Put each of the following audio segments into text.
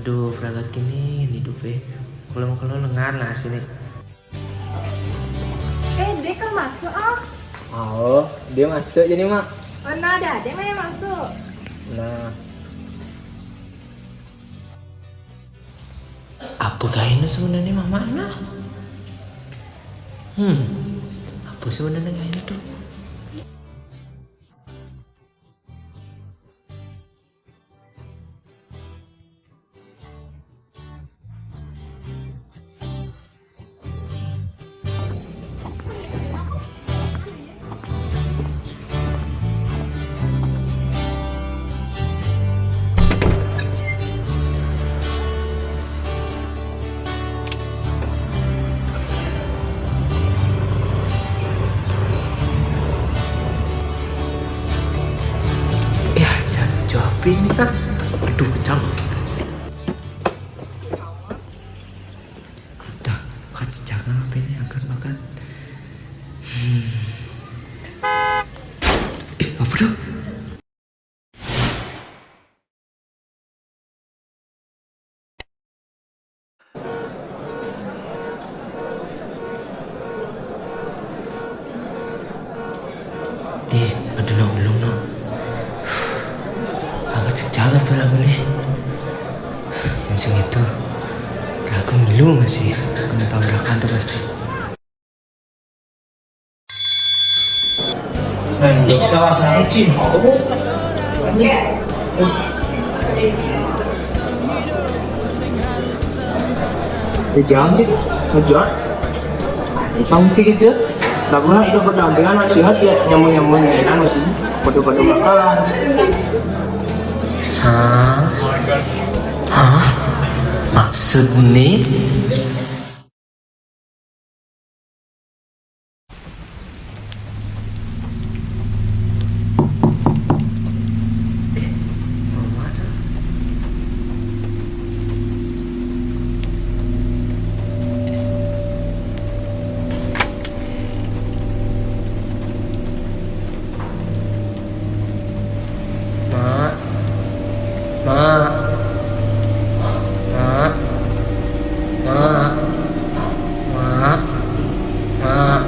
Aduh, peragat gini hidupnya. Kalau lengan lah sini. Dia kan masuk ah. Oh, dia masuk jadi mak. Oh, nah ada mah yang masuk. Nah, apa gayanya sebenarnya mama nah? Apa sebenarnya gayanya tuh? Ya, jawabin nih kak. Aduh, kecam. Udah, kak jangan apa ini akan makan. Apa tuh? Ada no ulung no. Agak terjaga lagu nih. Yang segitu lagu milu masih kena tabrakan tuh pasti. Nanti salah saya cim, kamu jangan sih ngejar kamu sih gitu lagunya itu berdampingan nasihat ya nyambung enak sih pada makan. Hah? Maksud nih? Mama ada. Mak. Mak. Mak. Mak. Mak. Mak.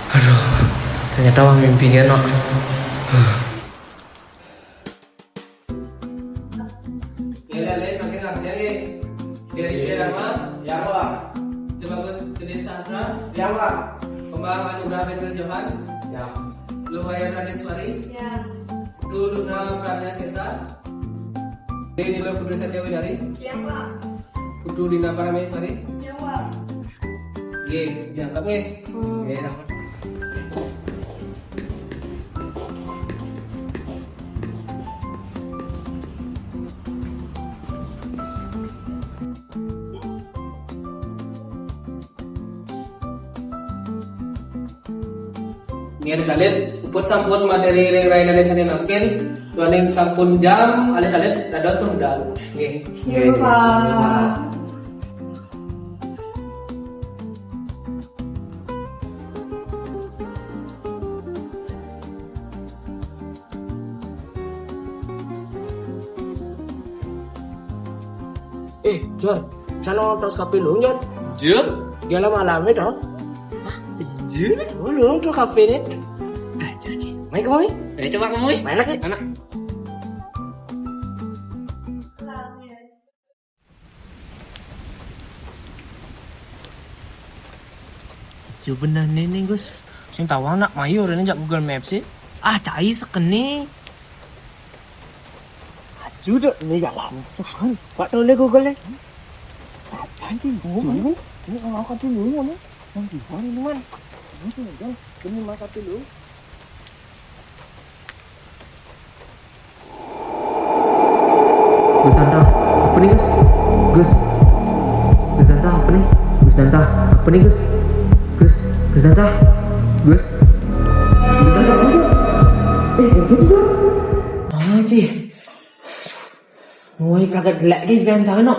Aduh, ternyata wah mimpinya no. Ya lain makin akhir ya. Dia nama ya Pak. Dibangun Kediri Tantra. Ya Pak. Kembang Anugerah Peter Johans. Ya. Lumayan Raden Suari. Ya. Dulu nama Pranya Sesa. Ini di Putri Satya Widari. Ya, Pak. Putu Dina Parameswari. Ya, Pak. Ye, diangkat nih. Ye, dapat. Biar kalian uput sampun materi ring-ring Indonesia ini makin tuaning sampun jam kalian dadot tuh udah nggih Ya, Pak. Jor chano tos kape lu Jor Jur? dia lama lama dong Jur? lu tuh kafe nih Aja aja. main kemana Coba kamu. main lagi Anak. Ijo bener nih Gus. Sing tawang nak mayu rene jak Google Maps sih. Ah cai sekeni. Chú được này giả làm. Bạn đâu lên Google lên. Anh chị ngủ mà. Ini kalau kau tu lu mana? Nanti kau ni mana? Nanti jangan. Kini mata tu lu. Gus Danta, apa nih Gus? Gus Danta apa nih? Gus Danta, apa nih Gus? Gus Danta, Gus Danta apa nih? Gitu. Oh Ci. Ôi kagak jelek di van jangan no.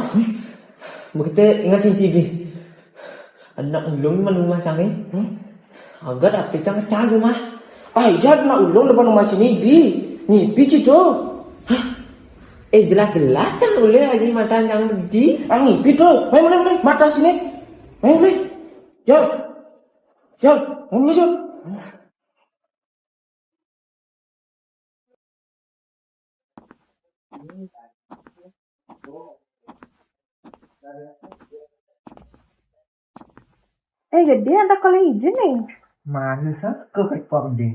Begitu ingat sih Cibi. Anak ulung mana rumah canggih? Agak apa canggih canggih mah? Ah, jangan nak ulung depan rumah sini bi. Ni bi tu. Jelas-jelas kan boleh aja mata yang di. Ah, ni bi tu. Main mana mata sini. Main boleh. Jom, main jom. Gede ada kalau izin nih. Mana sah ke platform deh.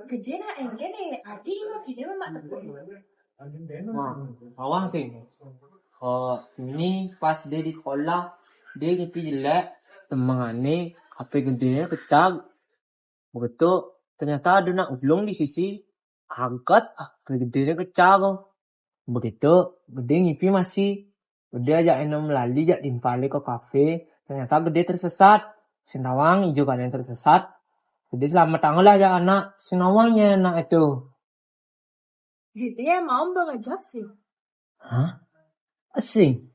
Gede nak gede. Adi mah gede mah Awang sih. Ini pas dia di sekolah dia ngipi jelek temangane HP gedenya kecag. Begitu ternyata ada nak ulung di sisi angkat HP gedenya kecag. Begitu gede ngipi masih gede aja enom lali jak timpali ke kafe. Ternyata gede tersesat. Sinawang hijau kan yang tersesat. Jadi selamat tangan lah ya anak. Sinawangnya anak itu. Gede mau bengajak sih. Hah? Asing.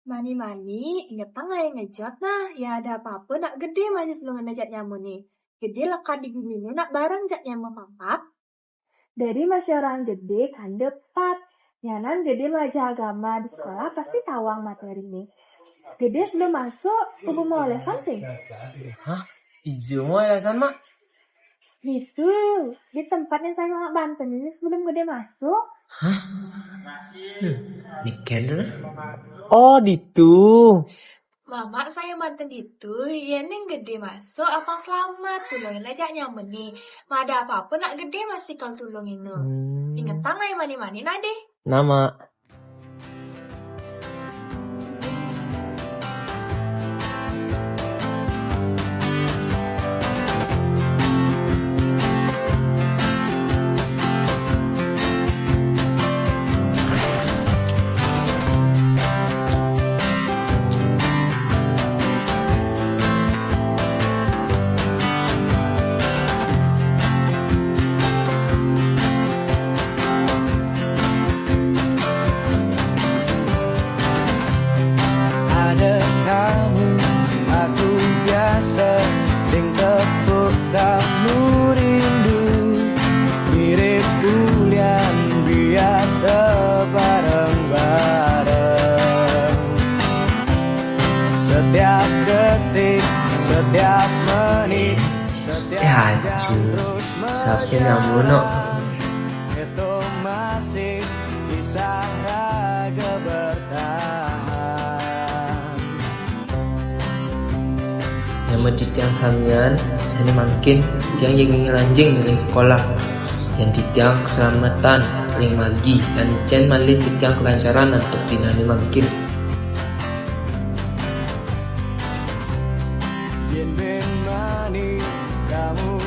Mani-mani, inget tangga yang ngejot nah. Ya ada apa-apa nak gede masih sebelum ngejat nyamu nih. Gede lekat di gini nak barang jak nyamu mampat. Dari masih orang gede kan depat. Nyanan gede belajar agama di sekolah pasti tawang materi ini. Gede sebelum masuk, ubu mau lesan sih. Hah? Ijo mau lesan mak? Gitu, di tempat yang saya mau Banten ini sebelum gede masuk. Hah? Niken Oh, itu. Mama saya Banten itu, ya neng gede masuk, apa selamat, tulungin aja nyaman nih. Ma ada apa-apa nak gede masih kal tulungin no. Ingat tangan yang mani-mani nade. Nama. Setiap detik, setiap menit, setiap jam terus menit itu masih bisa raga bertahan. Yang medit yang samian, sani makin tiang yang lanjing dari sekolah. Jan tiang keselamatan, paling magi, dan jan malih tiang kelancaran untuk dinani makin. Yen ben mani kamu